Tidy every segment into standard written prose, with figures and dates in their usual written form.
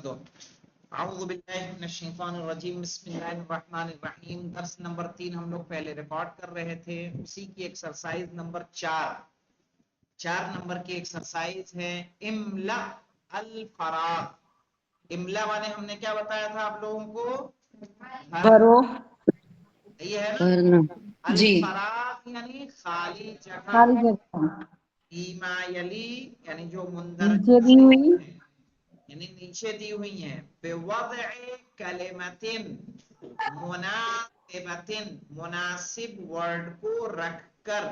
दो। अऊज़ु बिल्लाहि मिनश शैतानिर रजीम, बिस्मिल्लाहिर रहमानिर रहीम। दर्स नंबर 3 हम लोग पहले रिकॉर्ड कर रहे थे, उसी की एक्सरसाइज नंबर 4 नंबर की एक्सरसाइज है इमला अल फराग। इमला माने हमने क्या बताया था आप लोगों को? भरो। ये है भरना। अल जी। फराग यानी खाली जगह। खाली जगह ईमा यली यानी जो नीचे मुंदरजा दी हुई है, यानी नीचे दी हुई है। बेवज़अ कलिमतिन मुनासिबतिन, मुनासिब वर्ड को रखकर।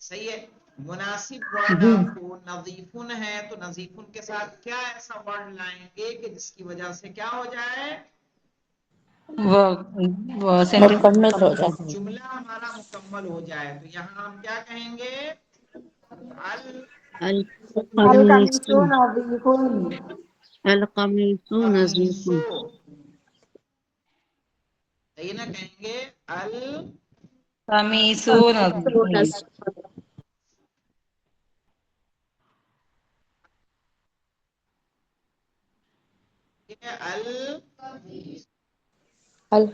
सही है। मुनासिब वर्ड जी। आपको नज़ीफुन है, तो नज़ीफुन के साथ क्या ऐसा वर्ड लाएंगे कि जिसकी वजह से क्या हो जाए? वो सेंटेंस मुकम्मल हो जाए। जुमला हमारा मुकम्मल हो जाए। तो यहाँ हम क्या कहेंगे? अल अल अलकमीसो कमीसु नज़ीफुन। अल कमीसु कमीसो, नज़ीफुन। सही ना? कहेंगे अल कमीसो नज़ीफुन। अल अल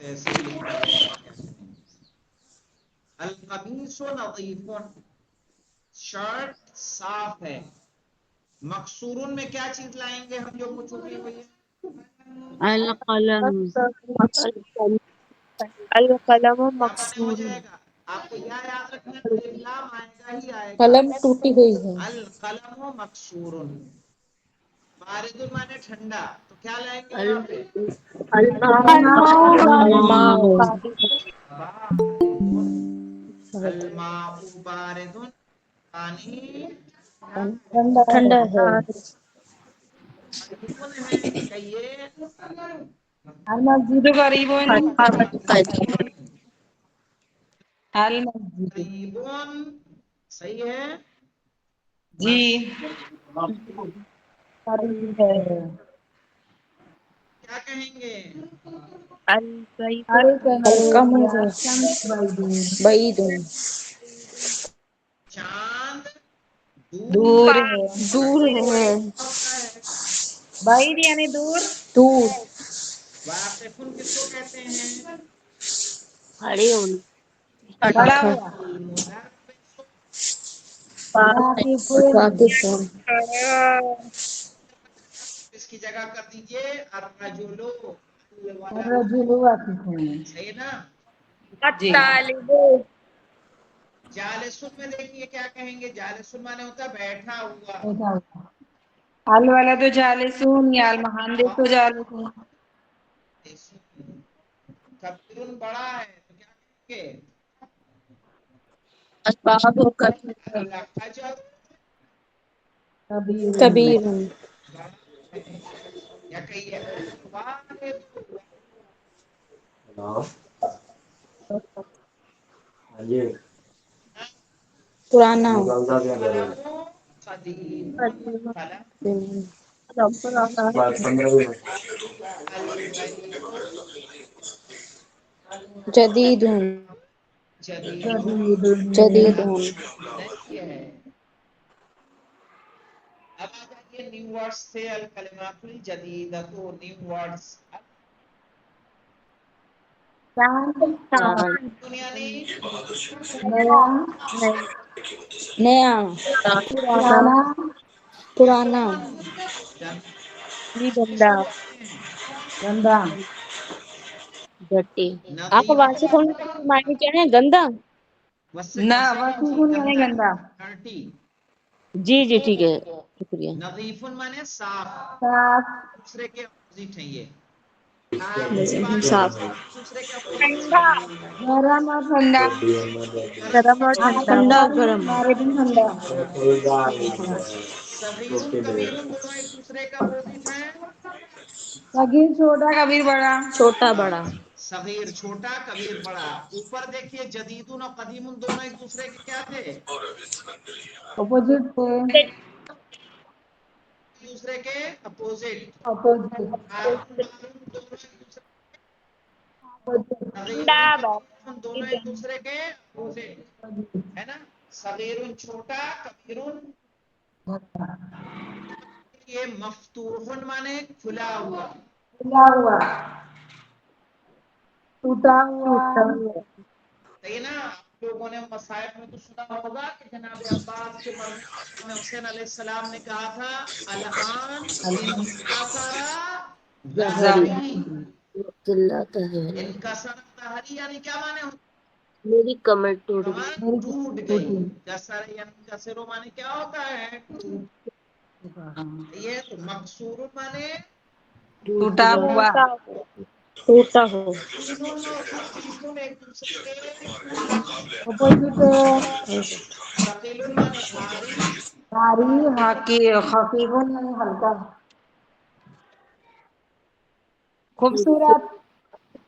ऐसे ही लिखा जाएगा। अल कमीसो नज़ीफुन, शर्ट साफ है। मकसूरुन में क्या चीज लाएंगे हम जो छुपी हुई है? अल कलम القلم क्या बने हो مكسور जाएगा? आपको यह याद रखना है, अलिफ लाम आएगा ही आएगा। कलम टूटी हुई है। अल कलम मकसूरुन। बारिदुन माने ठंडा, तो क्या लाएंगे अल यहाँ पे? الماء माउ बारिदुन। अल माउ बारिदुन, पानी ठंडा है। करीबुन है। कहिए अल मस्जिद करीबुन। अल मस्जिद। करीबुन, सही है। जी। करीब है क्या कहेंगे? الكيف अल अलकमर कमर शम्स बैदून। बैदुन चांद दूर दूर है। दूर है। होता है। बैद यानी दूर। दूर वाकिफुन किसको कहते हैं? खड़े होना। खड़ा ख- हुआ। मुदर्रिसुन, वाकिफुन। वाकिफुन इसकी जगह कर दीजिए अर्रजुलु, अल वलद। अर्रजुलु वाकिफुन। सही है ना? जी। الطالب जालिसुन में देखिए क्या कहेंगे? जालिसुन माने होता है बैठा हुआ। बैठा हुआ। अल वलदु जालिसून या अल मुहंदिसु जालिसून। कबीरुन बड़ा है, तो क्या कहेंगे? الباب अल हजर कबीरुन। कबीरुन बड़ा है। या कहिए अल वाहिद पुराना। कलमो कदीम। कलम अल बरीदु जदीदुन जदीदुन, जदीदुन। जदीदुन नहीं है। अब आ जाइए न्यू वर्ड्स से। अल कलिमातुल जदीदतु, न्यू वर्ड्स। चांद यानी नया। नया पुराना। पुराना गंदा किसको कहते हैं? गंदा। डटी। आपका नदीफुन वार्षिक होने का मायने क्या है? गंदा। ना वसीकुन यानी गंदा। 30। जी जी ठीक है, शुक्रिया। नदीफुन माने साफ, साफ। दूसरे के अपोजिट है ये। बारिद साफ दूसरे के अपोजिट है। गरम और ठंडा। गरम और ठंडा ठंडा बारिदुन गरम। बारिदुन ठंडा। सगीरुन कबीरुन दोनों एक दूसरे का अपोजिट है। सगीर छोटा कबीर बड़ा। छोटा बड़ा। सगीर छोटा, कबीर बड़ा। ऊपर देखिए जदीदुन और कदीमुन दोनों एक दूसरे के क्या थे? अपोजिट थे। एक दूसरे के अपोजिट। अपोजिट। हारून बारून दोनों एक दूसरे دونوں ایک دوسرے کے ہے نا. صغیر چھوٹا، کبیر یہ مفتوح مانے کھلا ہوا. ٹوٹا ہوا. صحیح نا. آپ لوگوں نے مصائب میں تو سنا ہوگا کہ جناب عباس کے مرنے میں حسین علیہ السلام نے کہا تھا الان انکسرا ظہری. چلاتا ہے انکسرا ظہری یعنی کیا مانے ہوتے؟ میری کمر ٹوٹ گئی. کمر ٹوٹ گئی. کسر ینکسر مانے کیا ہوتا ہے؟ یہ تو مکسور مانے ٹوٹا ہوا. ٹوٹا ہو. تینوں چیزوں ایک دوسرے کے اپوزٹ ہے. ثقیل مانے بھاری، بھاری، خفیف نہیں ہلکا. خوبصورت.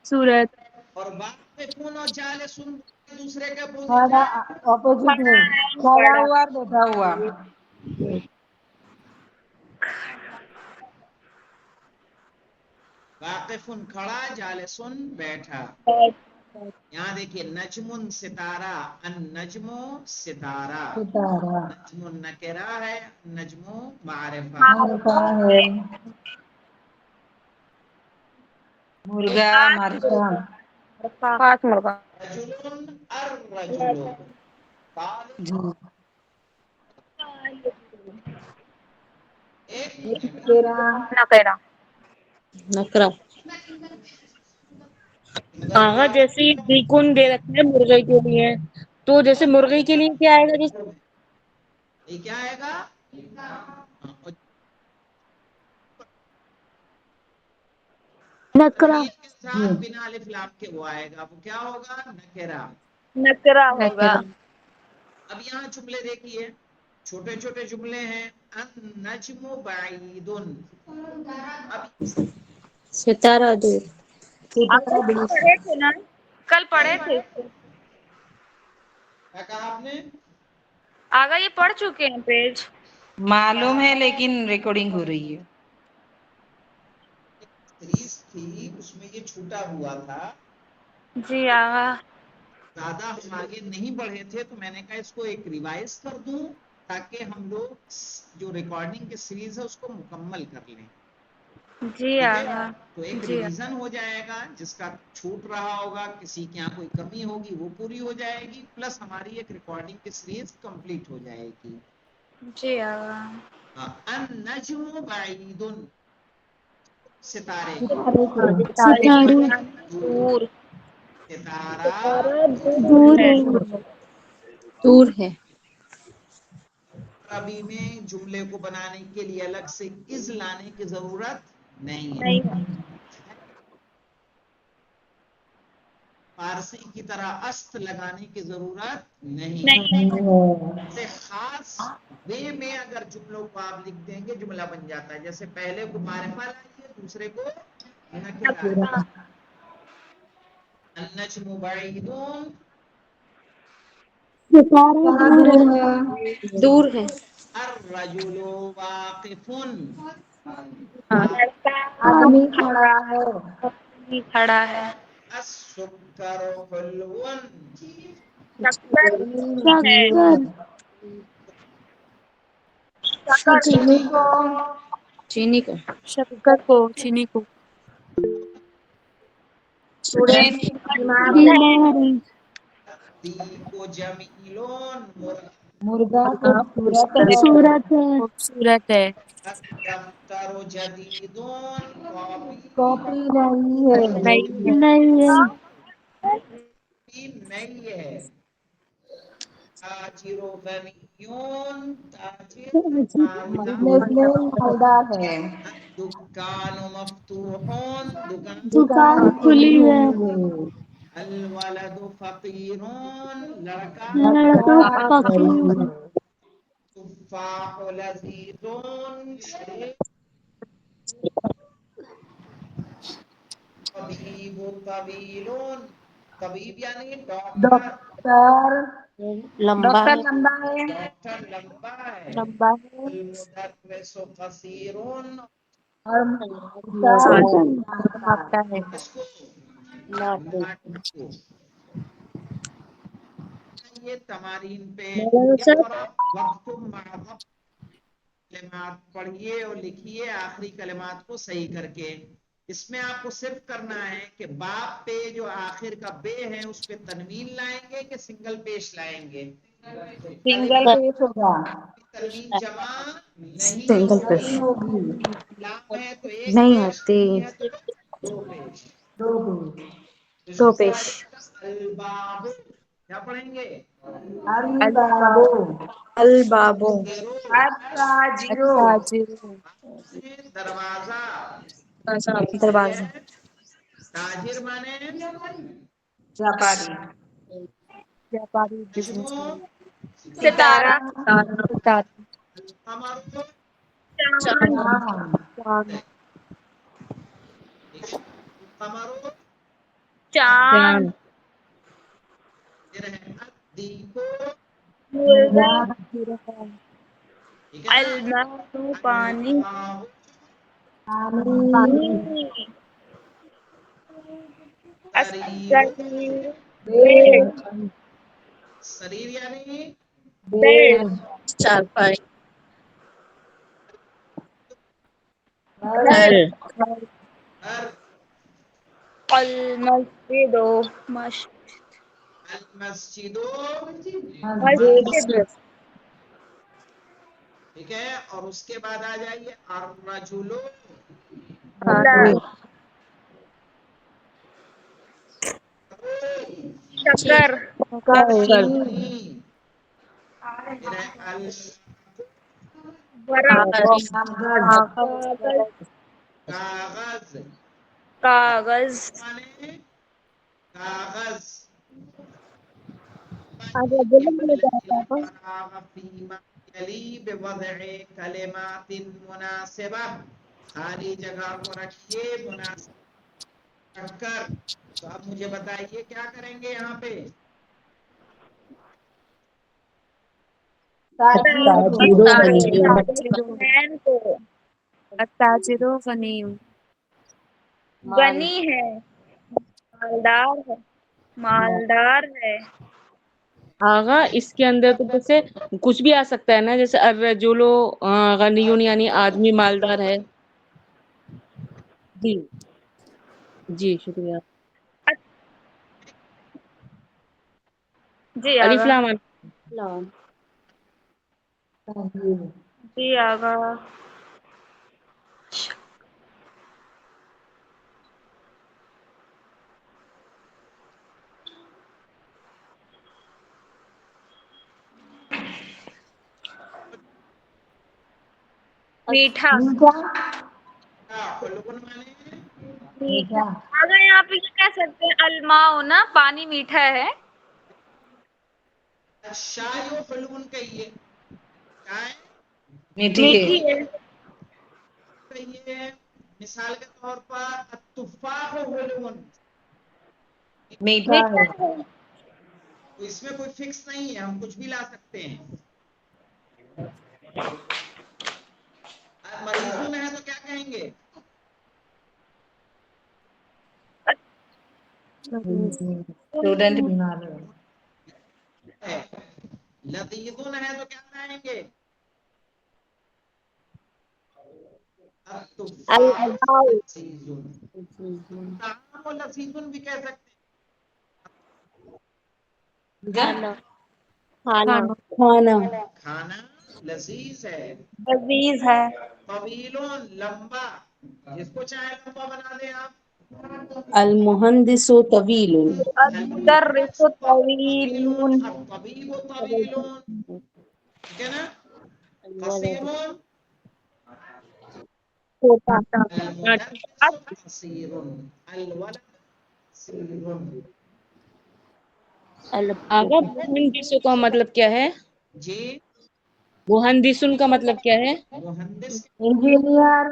सूरत اور واقفون اور جالسون ایک دوسرے کے اپوزٹ کھڑا ہے. اپوزٹ ہے. کھڑا ہوا اور بیٹھا ہوا. واقفن کھڑا، جالسن بیٹھا. یہاں دیکھیے نجم ستارہ، النجم ستارہ. ستارہ نجم نکرہ ہے، نجم معرفہ. معرفہ ہے. مرغا معرفہ. पांच मुर्गा رجل الرجل. طالب جی. ایک تیرا नकेरा نکرا. آغا جیسے بیکن دے رکھا ہے مرغے کے لیے، تو جیسے مرغے کے لیے کیا آئے گا؟ جیسے یہ کیا آئے گا؟ نکرا. تمیز کے ساتھ بنا الف لام کے وہ آئے گا. وہ کیا ہوگا؟ نکرہ. नकरा होगा اب یہاں جملے دیکھیے، چھوٹے چھوٹے جملے ہیں. النجم بعید. اب ستارہ دور. ستارہ कल पढ़े थे ना कल पढ़े थे इसको کیا کہا آپ نے؟ आगा ये पढ़ चुके हैं पेज معلوم ہے لیکن ریکارڈنگ ہو رہی ہے. سیریز تھی اس میں یہ چھوٹا ہوا تھا. जी आगा زیادہ ہم آگے نہیں بڑھے تھے تو میں نے کہا اس کو ایک ریوائز کر دوں تاکہ ہم لوگ جو ریکارڈنگ کی سیریز ہے اس کو مکمل کر لیں. जी ٹھیک ہے، आगा تو ایک جی ریویژن ہو جائے گا. جس کا چھوٹ رہا ہوگا، کسی کے یہاں کوئی کمی ہوگی وہ پوری ہو جائے گی، پلس ہماری ایک ریکارڈنگ کی سیریز کمپلیٹ ہو جائے گی. जी आगा النجم بعید. ستارے ستارے दूर ستارہ دور है دور ہے. عربی میں جملے کو بنانے کے لیے الگ سے از لانے کی ضرورت نہیں ہے. नहीं فارسی کی طرح است لگانے کی ضرورت نہیں. नहीं سے خاص وے میں اگر جملوں کو آپ لکھ دیں گے جملہ بن جاتا ہے. جیسے پہلے کو معرفہ لائیے، دوسرے کو نکرہ. النجم بعید. ستارہ دور ہے. دور ہے. الرجل واقف. آدمی کھڑا ہے. नहीं खड़ा है السکر حلو. शक्कर है شکر. शक्कर چینی کو چینی کا. शक्कर को चीनी को اسٹوڈینٹ بیمار ہے. الدیک جمیل. مرغا خوبصورت ہے. خوبصورت ہے. खूबसूरत है الدفتر جدید. کاپی نہیں ہے. नहीं نہیں ہے. کاپی نئی ہے. تاجر غنیون. تاجر بزنس مین مالدار ہے. دکان مفتوح. دکان دکان کھلی کھلی ہے. ہے. الولد فقیر. لڑکا لڑکا لڑکا فقیر. غریب ہے. تفاح لذیذ. طبیب طویل. طبیب یعنی ڈاکٹر. ڈاکٹر لمبا ڈاکٹر ہے. لمبا ہے. ڈاکٹر لمبا ہے. लंबा है المدرس قصیر. اور استاد मापता है اس کو लाटू। ये तमारीन पे सर वक्त कलिमात पढ़िए और लिखिए आखिरी कलिमात को सही करके। इसमें आपको सिर्फ करना है कि बाप पे जो आखिर का बे है उस पे तनवीन लाएंगे कि सिंगल पेश लाएंगे। सिंगल पेश होगा, तनवीन जमा नहीं सिंगल होगी। पेश लाम है तो एक नहीं पेश, होती। नहीं है तो दो पेश। दो पेश। दो पेश। अलबाब क्या पढ़ेंगे? अल-बाबो, अल-बाबो, अत्ताजिरो, अत्ताजिरो, दरवाजा। दरवाजा, ताजिर माने व्यापारी, व्यापारी, नजमो, बिजनेसमैन, सितारा, सितारा, कमर, चांद चांद, चांद, कमर, चांद दीको, मुर्गा गिरफ्तार, ठीक है ना? अलमाओ पानी पानी, पानी शरीर, शरीर बेड बेड, शरीर यानी बेड बेड, चारपाई घर, घर घर, घर, अलमस्जिदो मस्जिदो, मस्जिद, मस्जिद ठीक है। और उसके बाद आ जाइए अर्रजुलो, मर्द, शक्कर कर, फिर है अल बर्फ कागज, कागज, कागज कागज कागज माने कागज। आगे बोलो मैंने क्या कहा खाली जगह को रखिए मुनासिब रखकर। तो अब मुझे बताइए क्या करेंगे यहाँ पे? ताजीर, अत्ताजिरो, मैन को अत्ताजिरो गनीम, माल, गनी है मालदार है मालदार है आगा इसके अंदर तो जैसे कुछ भी आ सकता है ना, जैसे अर्रजुलो गनियुन यानी आदमी मालदार है। जी जी शुक्रिया। जी अलिफ आगा लाम ताजीर, जी आगा मीठा मीठा, हुलुन माने मीठा मीठा, अगर यहाँ पे ये कह सकते हैं अलमाओ ना पानी मीठा है शायो हुलुन कहिए, चाय मीठी है, मीठी है कहिए। मिसाल के तौर पर तुफाह हुलुन, मीठा मीठा है, है तो इसमें कोई फिक्स नहीं है, हम कुछ भी ला सकते हैं। मरीजों में है तो क्या कहेंगे? स्टूडेंट बीमार है, लतीफुन है तो क्या कहेंगे? अलअदाउ लजीजुन भी कह सकते खाना, खाना खाना हैं। खाना लजीज है। लजीज है तवीलुन लंबा, जिसको चाहे लंबा बना दें आप। अल मुहंदिसु तवीलुन المدرس طويل तवीलुन, ठीक है ना? कसीरुन, छोटा المدرس قصير، الولد قصير। आगा मुहंदिसु का मतलब क्या है? जी मुहंदिसुन का मतलब क्या है? मुहंदिस, इंजीनियर,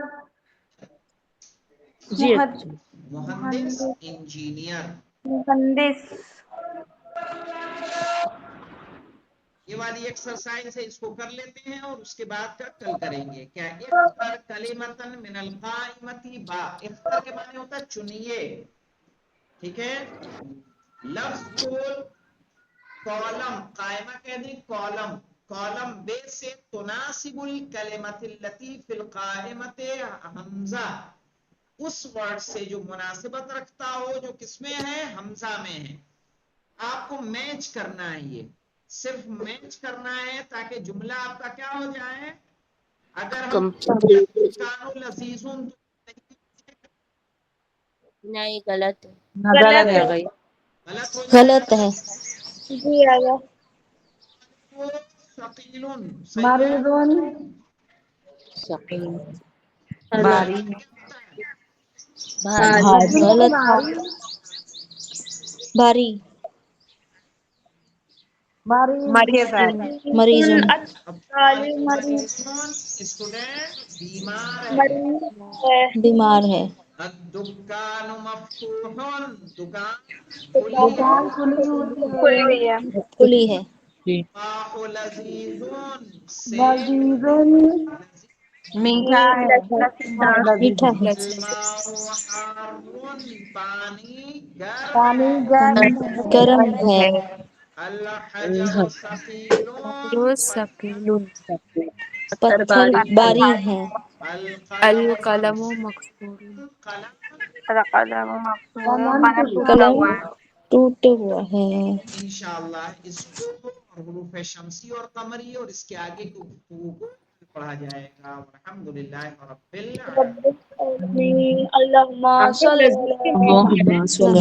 जी अच्छा। मुहंदिस इंजीनियर। मुहंदिस ये वाली एक्सरसाइज है, इसको कर लेते हैं और उसके बाद का कल करेंगे। क्या इख्तर कलिमतन मिनल काइमती बा, इख्तर के माने होता है चुनिए। ٹھیک ہے. لفظ کول کالم قائمہ کہہ دیں کالم کالم بے سے تناسب الکلمۃ التي فی القائمۃ حمزہ اس ورڈ سے جو مناسبت رکھتا ہو جو کس میں ہے حمزہ میں ہے. آپ کو میچ کرنا ہے یہ صرف میچ کرنا ہے تاکہ جملہ آپ کا کیا ہو جائے. اگر ہم کانو لذیذون نہیں غلط ہے غلط ہے بھائی. غلط ہو جائے غلط ہے جی آگا وہ ثقیلون صحیح ہے. مریضون ثقیل باری غلط باری باری کے ساتھ مریضون اب مریض اسٹوڈنٹ بیمار ہے. مریض ہے بیمار ہے الدکان مفتوح دکان دکان کھلی ہوئی ہے. کھلی ہے ماء لذیذون سے لذیذن میٹھا ہے. میٹھا ہے الماء حار پانی پانی گرم گرم ہے الحجر ثقیل ثقیل پتھر باری ہے القلم مکسور قلم القلم مقصور قلم قلم ٹوٹا قلم ہوا ہے ٹوٹا ہوا ہے انشاءاللہ اس کو اور حروف شمسی اور قمری اور اس کے آگے کی گفتگو کو پڑھا جائے گا. الحمدللہ رب العالمین. رب العالمین اللہم صل علی اللہم صل